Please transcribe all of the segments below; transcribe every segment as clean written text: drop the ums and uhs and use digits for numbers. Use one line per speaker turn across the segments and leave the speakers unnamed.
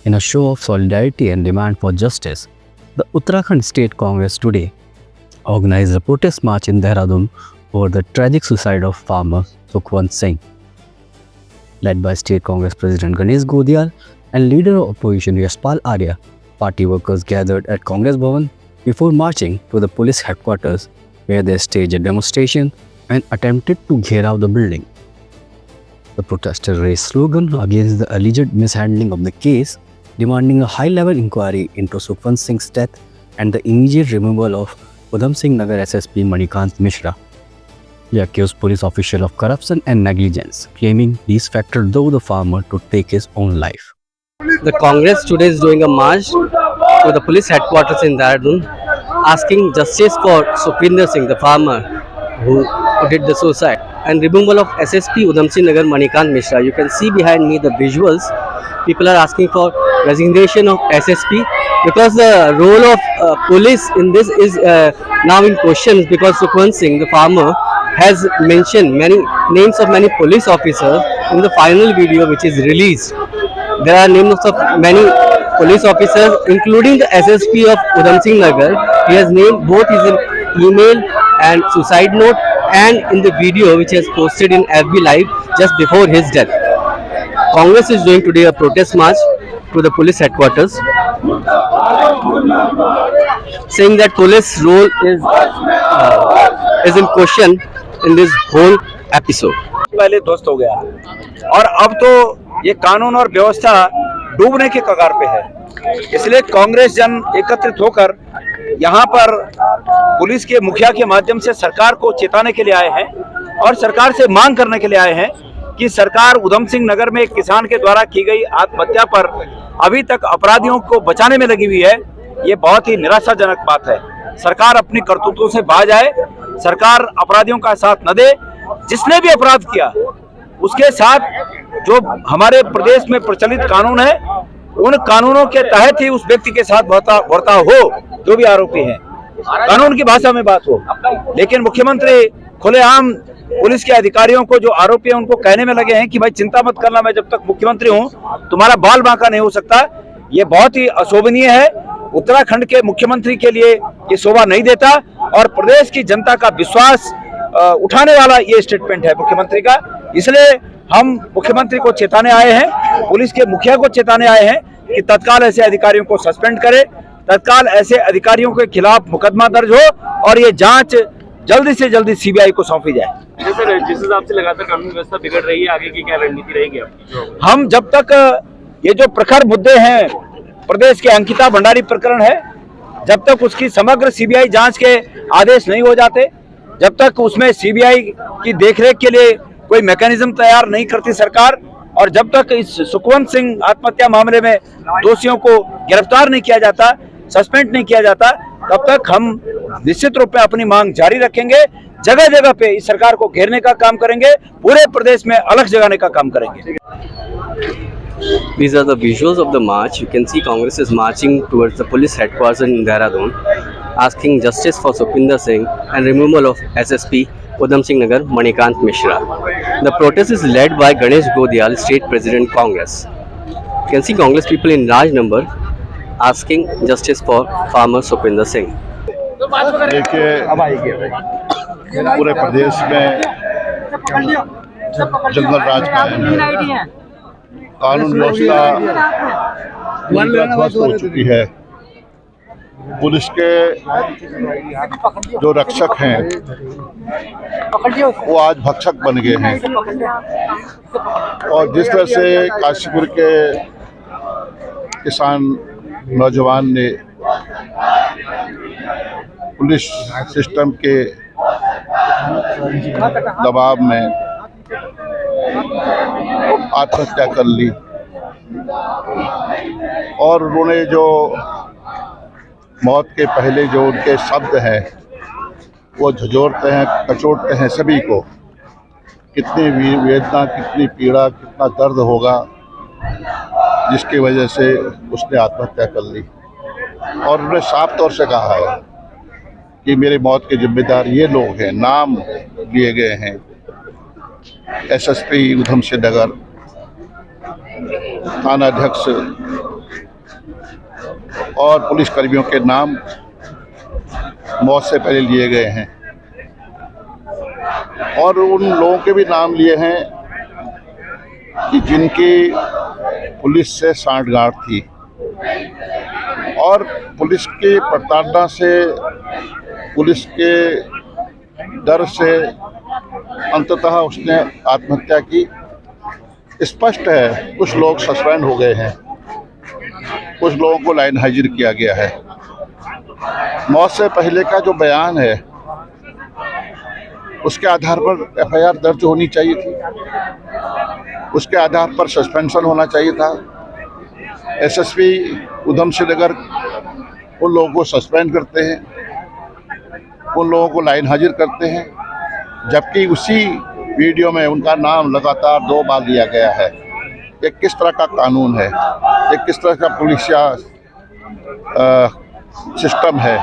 In a show of solidarity and demand for justice, the Uttarakhand State Congress today organized a protest march in Dehradun over the tragic suicide of farmer Sukhwant Singh. Led by State Congress President Ganesh Godiyal and leader of opposition Yashpal Arya, party workers gathered at Congress Bhavan before marching to the police headquarters, where they staged a demonstration and attempted to ghairav the building. The protesters raised slogans against the alleged mishandling of the case, demanding a high-level inquiry into Sukhwant Singh's death and the immediate removal of Udham Singh Nagar SSP Manikant Mishra. They accused police officials of corruption and negligence, claiming these factors drove the farmer to take his own life.
The Congress today is doing a march to the police headquarters in Dehradun, asking justice for Sukhwinder Singh, the farmer who did the suicide, and removal of SSP Udham Singh Nagar Manikant Mishra. You can see behind me the visuals. People are asking for resignation of SSP because the role of police in this is now in question, because Sukhwant Singh, the farmer, has mentioned many names of many police officers in the final video which is released. There are names of many police officers, including the SSP of Udham Singh Nagar. He has named both his email and suicide note, and in the video which is posted in FB Live just before his death. Congress is doing today a protest march to the police headquarters, saying that police role is in question in this whole episode.
पहले ध्वस्त हो गया और अब तो ये कानून और व्यवस्था डूबने के कगार पे है। इसलिए कांग्रेस जन एकत्रित होकर यहाँ पर पुलिस के मुखिया के माध्यम से सरकार को चेताने के लिए आए हैं और सरकार से मांग करने के लिए आए हैं कि सरकार उधम सिंह नगर में एक किसान के द्वारा की गई आत्महत्या पर अभी तक अपराधियों को बचाने में लगी हुई है। ये बहुत ही निराशाजनक बात है। सरकार अपनी करतूतों से बाज आए, सरकार अपराधियों का साथ न दे। जिसने भी अपराध किया उसके साथ जो हमारे प्रदेश में प्रचलित कानून है, उन कानूनों के तहत ही उस व्यक्ति के साथ बर्ताव हो जो भी आरोपी है, कानून की भाषा में बात हो। लेकिन मुख्यमंत्री खुलेआम पुलिस के अधिकारियों को जो आरोपी है उनको कहने में लगे हैं कि भाई चिंता मत करना, मैं जब तक मुख्यमंत्री हूं तुम्हारा बाल बांका नहीं हो सकता। ये बहुत ही अशोभनीय है। उत्तराखंड के मुख्यमंत्री के लिए ये शोभा नहीं देता और प्रदेश की जनता का विश्वास उठाने वाला ये स्टेटमेंट है मुख्यमंत्री का। इसलिए हम मुख्यमंत्री को चेताने आए हैं, पुलिस के मुखिया को चेताने आए हैं कि तत्काल ऐसे अधिकारियों को सस्पेंड करे, तत्काल ऐसे अधिकारियों के खिलाफ मुकदमा दर्ज हो और ये जांच जल्दी से जल्दी सीबीआई को सौंपी जाए।
सर, जिस हिसाब से लगातार कानून व्यवस्था बिगड़ रही है, आगे की क्या रणनीति रहेगी आपकी?
हम जब तक ये जो प्रखर मुद्दे हैं, प्रदेश के अंकिता भंडारी प्रकरण है, जब तक उसकी समग्र सीबीआई जांच के आदेश नहीं हो जाते, जब तक उसमें सीबीआई की देखरेख के लिए कोई मैकेनिज्म तैयार नहीं करती सरकार, और जब तक इस सुखवंत सिंह आत्महत्या मामले में दोषियों को गिरफ्तार नहीं किया जाता, सस्पेंड नहीं किया जाता, तब तक हम निश्चित रूप में अपनी मांग जारी रखेंगे। जगह जगह पे इस सरकार को घेरने का काम करेंगे, पूरे प्रदेश में अलग जगाने का काम करेंगे।
These are the visuals of the march. You can see Congress is marching towards the police headquarters in Dehradun, asking justice for Sukhwinder Singh and removal of SSP Udham Singh Nagar Manikant Mishra. The protest is led by Ganesh Godiyal, State President Congress. You can see Congress people in large number asking justice for farmer Sukhwinder Singh.
देखिए, पूरे प्रदेश में जंगल राज कायम है, कानून व्यवस्था ध्वस्त हो चुकी है। पुलिस के जो रक्षक हैं वो आज भक्षक बन गए हैं और जिस तरह से काशीपुर के किसान नौजवान ने पुलिस सिस्टम के दबाव में आत्महत्या कर ली और उन्होंने जो मौत के पहले जो उनके शब्द हैं वो झंझोरते हैं, कचोटते हैं सभी को। कितनी वेदना, कितनी पीड़ा, कितना दर्द होगा जिसकी वजह से उसने आत्महत्या कर ली। और उन्होंने साफ तौर से कहा है कि मेरे मौत के जिम्मेदार ये लोग हैं, नाम लिए गए हैं, एसएसपी उधम सिंह नगर, थानाध्यक्ष और पुलिसकर्मियों के नाम मौत से पहले लिए गए हैं और उन लोगों के भी नाम लिए हैं कि जिनकी पुलिस से सांठगांठ थी और पुलिस की प्रताड़ना से, पुलिस के डर से अंततः उसने आत्महत्या की। स्पष्ट है कुछ लोग सस्पेंड हो गए हैं, कुछ लोगों को लाइन हाजिर किया गया है। मौत से पहले का जो बयान है उसके आधार पर एफआईआर दर्ज होनी चाहिए थी, उसके आधार पर सस्पेंशन होना चाहिए था। एसएसपी उधम सिंह नगर उन लोगों को सस्पेंड करते हैं, उन लोगों को लाइन हाजिर करते हैं, जबकि उसी वीडियो में उनका नाम लगातार 2 बार लिया गया है। ये किस तरह का कानून है, ये किस तरह का पुलिसिया सिस्टम है।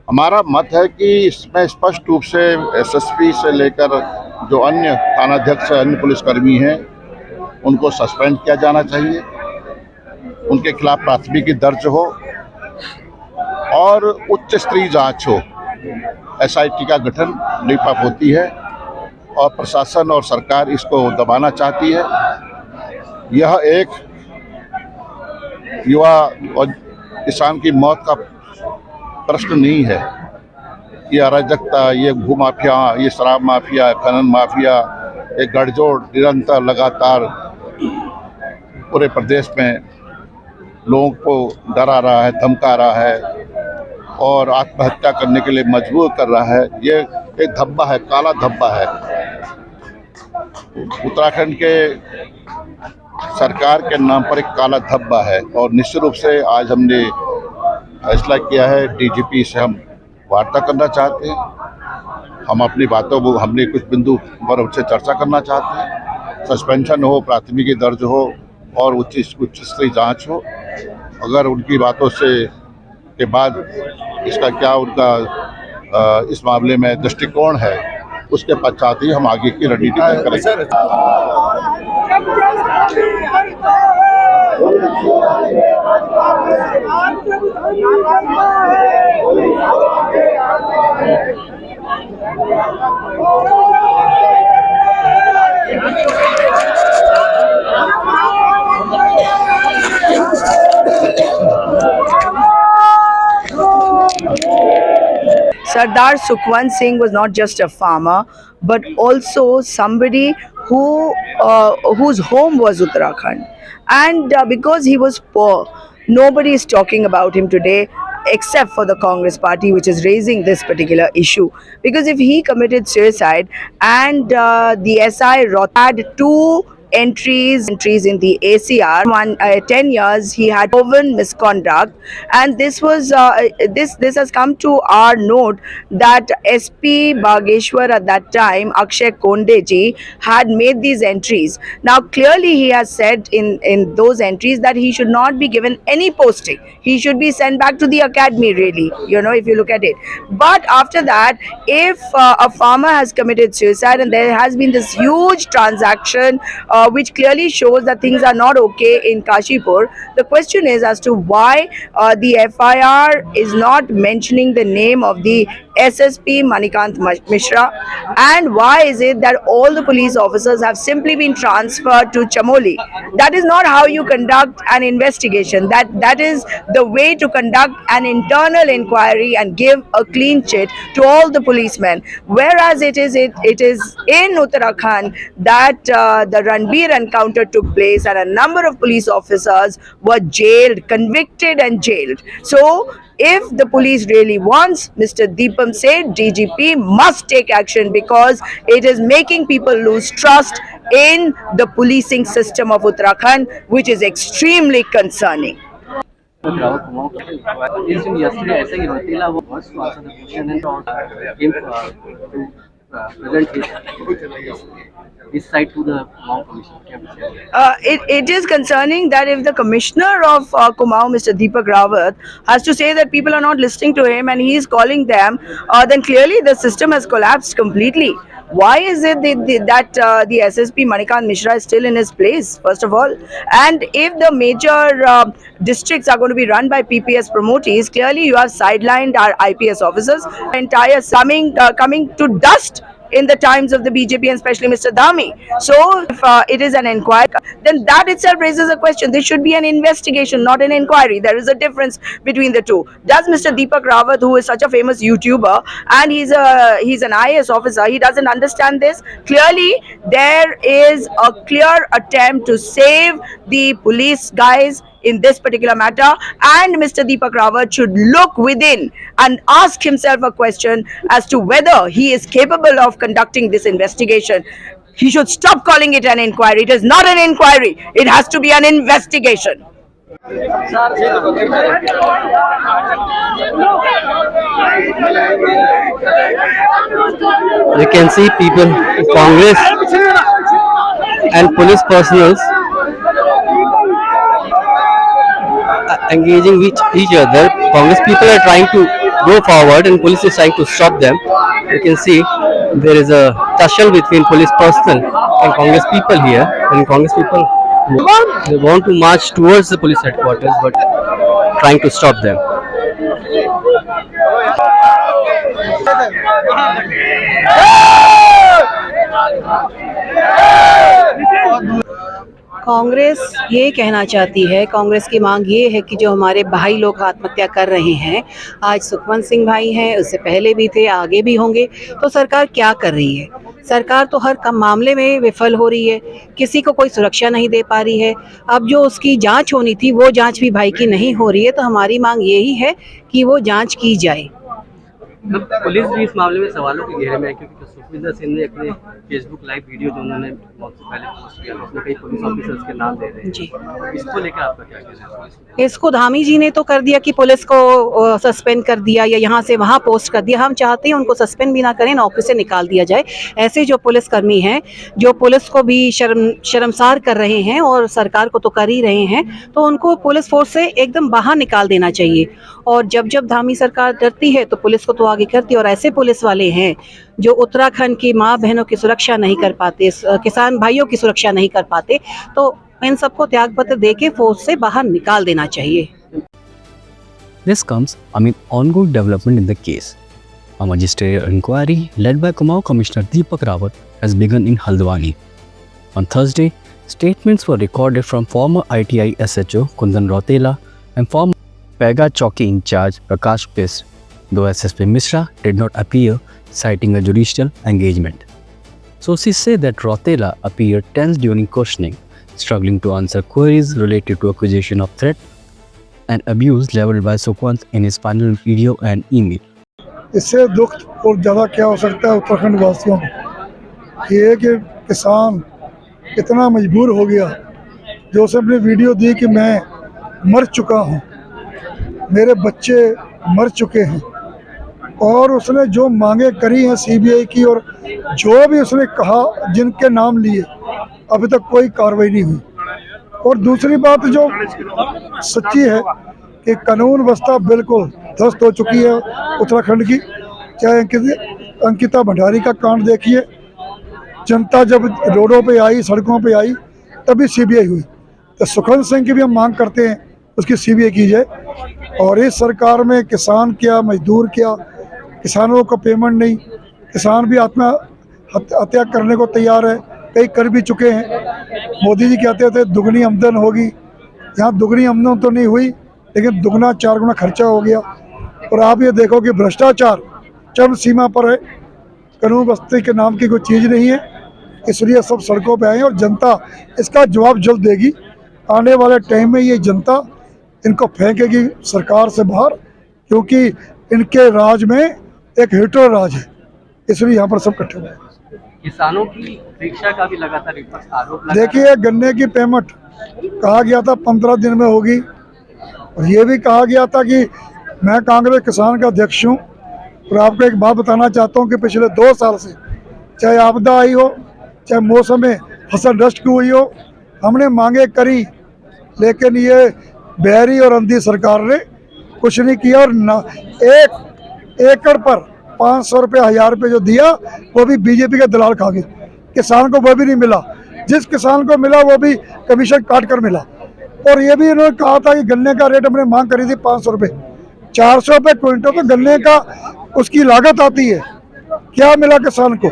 हमारा मत है कि इसमें स्पष्ट रूप से एसएसपी से लेकर जो अन्य थानाध्यक्ष, अन्य पुलिसकर्मी हैं, उनको सस्पेंड किया जाना चाहिए, उनके खिलाफ प्राथमिकी दर्ज हो और उच्च स्तरीय जांच हो। एसआईटी का गठन निष्पक्ष होती है और प्रशासन और सरकार इसको दबाना चाहती है। यह एक युवा और किसान की मौत का प्रश्न नहीं है। ये अराजकता, ये भू माफिया, ये शराब माफिया, खनन माफिया, ये गठजोड़ निरंतर लगातार पूरे प्रदेश में लोगों को डरा रहा है, धमका रहा है और आत्महत्या करने के लिए मजबूर कर रहा है। ये एक धब्बा है, काला धब्बा है। उत्तराखंड के सरकार के नाम पर एक काला धब्बा है और निश्चित रूप से आज हमने फैसला किया है, डीजीपी से हम वार्ता करना चाहते हैं। हम अपनी बातों को, हमने कुछ बिंदु पर उनसे चर्चा करना चाहते हैं। सस्पेंशन हो, प्राथमिकी दर्ज हो और उच्च स्तरीय जांच हो। अगर उनकी बातों से के बाद इसका क्या उनका इस मामले में दृष्टिकोण है, उसके पश्चात ही हम आगे की रणनीति तय करेंगे।
Sardar Sukhwant Singh was not just a farmer, but also somebody whose home was Uttarakhand, and because he was poor, nobody is talking about him today except for the Congress party, which is raising this particular issue. Because if he committed suicide and the SI had 2 entries in the ACR, 10 years he had proven misconduct, and this was this has come to our note that SP Bageshwar at that time, Akshay Kondeji, had made these entries. Now clearly he has said in those entries that he should not be given any posting, he should be sent back to the academy, really, you know, if you look at it. But after that, if a farmer has committed suicide and there has been this huge transaction which clearly shows that things are not okay in Kashipur, the question is as to why the FIR is not mentioning the name of the SSP Manikant Mishra, and why is it that all the police officers have simply been transferred to Chamoli? That is not how you conduct an investigation. That is the way to conduct an internal inquiry and give a clean chit to all the policemen. Whereas it is in Uttarakhand that the Ranbir encounter took place and a number of police officers were jailed, convicted and jailed. So if the police really wants, Mr. Deepam said, DGP must take action because it is making people lose trust in the policing system of Uttarakhand, which is extremely concerning.
Yesterday, SI Rotila was to answer the question and came to present his side to the Kumaon Commission.
It is concerning that if the commissioner of Kumaon, Mr. Deepak Rawat, has to say that people are not listening to him and he is calling them, then clearly the system has collapsed completely. Why is it that the SSP Manikant Mishra is still in his place, first of all? And if the major districts are going to be run by PPS promotees, clearly you have sidelined our IPS officers. Entire coming to dust in the times of the BJP and especially Mr. Dhami. So if it is an inquiry, then that itself raises a question. This should be an investigation, not an inquiry. There is a difference between the two. Does Mr. Deepak Rawat, who is such a famous YouTuber and he's an IAS officer, he doesn't understand this? Clearly, there is a clear attempt to save the police guys in this particular matter, and Mr. Deepak Rawat should look within and ask himself a question as to whether he is capable of conducting this investigation. He should stop calling it an inquiry. It is not an inquiry. It has to be an investigation.
You can see people, Congress and police personnel engaging with each other. Congress people are trying to go forward and police is trying to stop them. You can see there is a tussle between police personnel and Congress people here, and Congress people they want to march towards the police headquarters but trying to stop them.
Congress ये कहना चाहती है, कांग्रेस की मांग ये है कि जो हमारे भाई लोग आत्महत्या कर रहे हैं, आज सुखवंत सिंह भाई हैं, उससे पहले भी थे, आगे भी होंगे, तो सरकार क्या कर रही है? सरकार तो हर मामले में विफल हो रही है, किसी को कोई सुरक्षा नहीं दे पा रही है। अब जो उसकी जांच होनी थी वो जांच भी भाई की नहीं हो रही है, तो हमारी मांग यही है कि वो जांच की जाए।
पुलिस भी इस मामले में सवालों के घेरे में है, क्योंकि सुखविंदर सिंह ने अपने फेसबुक लाइव वीडियो जो उन्होंने वक्त से पहले पोस्ट किया, उसमें कई पुलिस ऑफिसर्स के नाम दे रहे हैं।
जी,
इसको लेकर आपका क्या कहना है?
इसको धामी जी ने तो कर दिया कि पुलिस को सस्पेंड कर दिया या यहाँ से वहाँ पोस्ट कर दिया। हम चाहते हैं उनको सस्पेंड भी ना करें, नौकरी से निकाल दिया जाए। ऐसे जो पुलिसकर्मी हैं जो पुलिस को भी शर्मसार कर रहे हैं और सरकार को तो कर ही रहे हैं, तो उनको पुलिस फोर्स से एकदम बाहर निकाल देना चाहिए। और जब जब धामी सरकार डरती है तो पुलिस को तो आगे करती है। और ऐसे पुलिस वाले हैं जो उत्तराखंड की माँ बहनों की सुरक्षा नहीं कर पाते, किसान भाइयों की सुरक्षा नहीं कर पाते, तो इन सबको त्याग पत्र देके फोर्स से बाहर निकाल देना चाहिए।
This comes amid ongoing development in the case. A magisterial inquiry led by Kumaon Commissioner Deepak Rawat has begun in Haldwani. On Thursday, statements were recorded from former ITI SHO Kundan Rautela and former Pega Chowki in charge Prakash Pist, though SSP Mishra did not appear, citing a judicial engagement. Sources say that Rautela appeared tense during questioning, struggling to answer queries related to accusation of threat and abuse leveled by Sukhwant in his final video and email.
इससे दुख और ज़्यादा क्या हो सकता है उत्तराखंड वासियों को, ये कि किसान इतना मजबूर हो गया जो उसने अपनी वीडियो दी कि मैं मर चुका हूँ, मेरे बच्चे मर चुके हैं, और उसने जो मांगे करी हैं सीबीआई की और जो भी उसने कहा जिनके नाम लिए अभी तक कोई कार्रवाई नहीं हुई। और दूसरी बात जो सच्ची है कि कानून व्यवस्था बिल्कुल ध्वस्त हो चुकी है उत्तराखंड की। चाहे अंकिता भंडारी का कांड देखिए, जनता जब रोडों पे आई, सड़कों पे आई, तभी सीबीआई हुई। तो सुखवंत सिंह की भी हम मांग करते हैं उसकी सीबीआई की जाए। और इस सरकार में किसान क्या, मजदूर क्या, किसानों को पेमेंट नहीं, किसान भी आत्महत्या करने को तैयार है, कई कर भी चुके हैं। मोदी जी कहते थे दुगनी आमदन होगी, यहाँ दुगनी आमदन तो नहीं हुई, लेकिन दुगना चार गुना खर्चा हो गया। और आप ये देखो कि भ्रष्टाचार चरम सीमा पर है, कानून व्यवस्था के नाम की कोई चीज़ नहीं है, इसलिए सब सड़कों पे आए और जनता इसका जवाब जल्द देगी। आने वाले टाइम में ये जनता इनको फेंकेगी सरकार से बाहर, क्योंकि इनके राज में एक हिटलर राज है, इसलिए यहाँ पर सब इकट्ठे हुए।
किसानों की परीक्षा का भी लगातार विपक्ष आरोप लगा।
देखिए, गन्ने की पेमेंट कहा गया था 15 दिन में होगी, और ये भी कहा गया था कि मैं कांग्रेस किसान का अध्यक्ष हूँ। और आपको एक बात बताना चाहता हूँ कि पिछले 2 साल से चाहे आपदा आई हो, चाहे मौसम में फसल नष्ट हुई हो, हमने मांगे करी, लेकिन ये बहरी और अंधी सरकार ने कुछ नहीं किया। और 1 एकड़ पर 500 रुपये 1000 रुपये जो दिया वो भी बीजेपी के दलाल खा गए, किसान को वो भी नहीं मिला, जिस किसान को मिला वो भी कमीशन काट कर मिला। और ये भी इन्होंने कहा था कि गन्ने का रेट हमने मांग करी थी 500 रुपये, 400 रुपये क्विंटल तो गन्ने का उसकी लागत आती है। क्या मिला किसान को?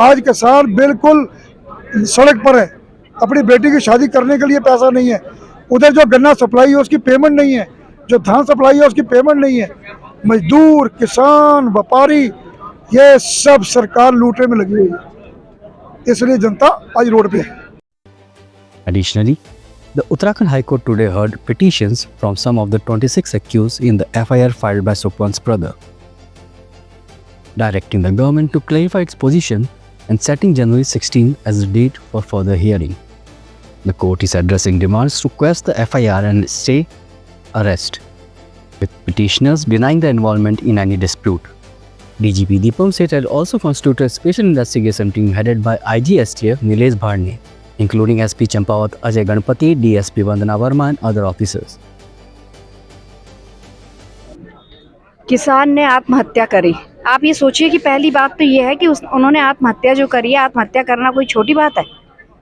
आज किसान बिल्कुल सड़क पर है, अपनी बेटी की शादी करने के लिए पैसा नहीं है, उधर जो गन्ना सप्लाई है उसकी पेमेंट नहीं है, जो धान सप्लाई है उसकी पेमेंट नहीं है। मजदूर, किसान, व्यापारी, ये सब सरकार लूटने में लगी हुई है, इसलिए जनता आज रोड पे है।
Additionally, the Uttarakhand High Court today heard petitions from some of the 26 accused in the FIR filed by Sukhwant's brother, directing the government to clarify its position and setting January 16 as the date for further hearing. The court is addressing demands to quash the FIR and stay arrest, with petitioners denying the involvement in any dispute. DGP Deepam Seth had also constituted a special investigation team headed by IG STF Nilesh Bharne, including SP Champawat Ajay Ganpati, DSP Vandana Verma and other officers.
किसान ने आत्महत्या करी। आप ये सोचिए कि पहली बात तो ये है कि उन्होंने आत्महत्या जो करी है, आत्महत्या करना कोई छोटी बात है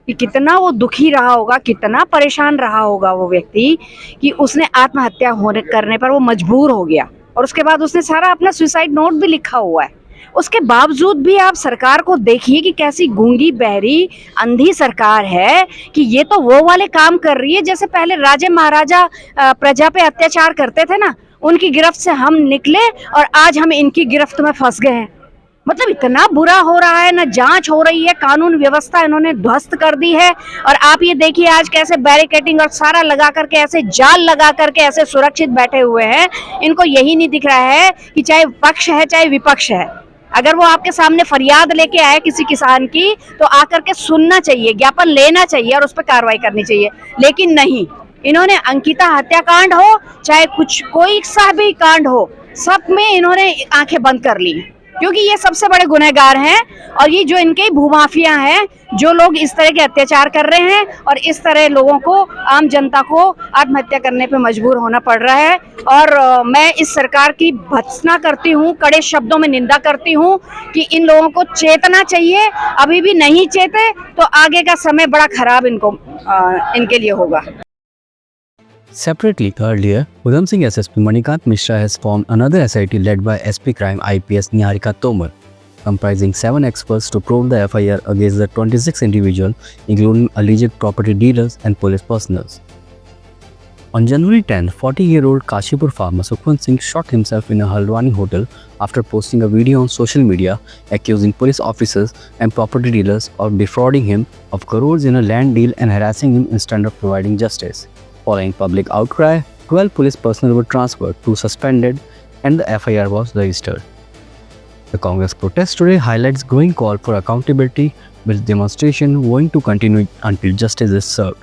कि कितना वो दुखी रहा होगा, कितना परेशान रहा होगा वो व्यक्ति कि उसने आत्महत्या करने पर वो मजबूर हो गया। और उसके बाद उसने सारा अपना सुसाइड नोट भी लिखा हुआ है। उसके बावजूद भी आप सरकार को देखिए कि कैसी गूंगी बहरी अंधी सरकार है कि ये तो वो वाले काम कर रही है जैसे पहले राजे महाराजा प्रजा पे अत्याचार करते थे ना, उनकी गिरफ्त से हम निकले और आज हम इनकी गिरफ्त में फंस गए हैं। मतलब इतना बुरा हो रहा है, ना जांच हो रही है, कानून व्यवस्था इन्होंने ध्वस्त कर दी है। और आप ये देखिए आज कैसे बैरिकेडिंग और सारा लगा करके, ऐसे जाल लगा करके ऐसे सुरक्षित बैठे हुए हैं। इनको यही नहीं दिख रहा है कि चाहे पक्ष है चाहे विपक्ष है, अगर वो आपके सामने फरियाद लेके आए किसी किसान की तो आकर के सुनना चाहिए, ज्ञापन लेना चाहिए और उस पर कार्रवाई करनी चाहिए। लेकिन नहीं, इन्होंने अंकिता हत्याकांड हो चाहे कुछ कोई सा भी कांड हो, सब में इन्होंने आंखें बंद कर ली, क्योंकि ये सबसे बड़े गुनहगार हैं। और ये जो इनके भूमाफिया हैं, जो लोग इस तरह के अत्याचार कर रहे हैं और इस तरह लोगों को, आम जनता को आत्महत्या करने पे मजबूर होना पड़ रहा है। और मैं इस सरकार की भत्सना करती हूँ, कड़े शब्दों में निंदा करती हूँ कि इन लोगों को चेतना चाहिए। अभी भी नहीं चेते तो आगे का समय बड़ा खराब इनके लिए होगा।
Separately, earlier, Udham Singh SSP Manikant Mishra has formed another SIT led by SP Crime IPS Niharika Tomar, comprising 7 experts to probe the FIR against the 26 individuals, including alleged property dealers and police personnel. On January 10, 40-year-old Kashipur farmer Sukhwant Singh shot himself in a Haldwani hotel after posting a video on social media accusing police officers and property dealers of defrauding him of crores in a land deal and harassing him instead of providing justice. Following public outcry, 12 police personnel were transferred, 2 suspended, and the FIR was registered. The Congress protest today highlights growing call for accountability, with demonstration going to continue until justice is served.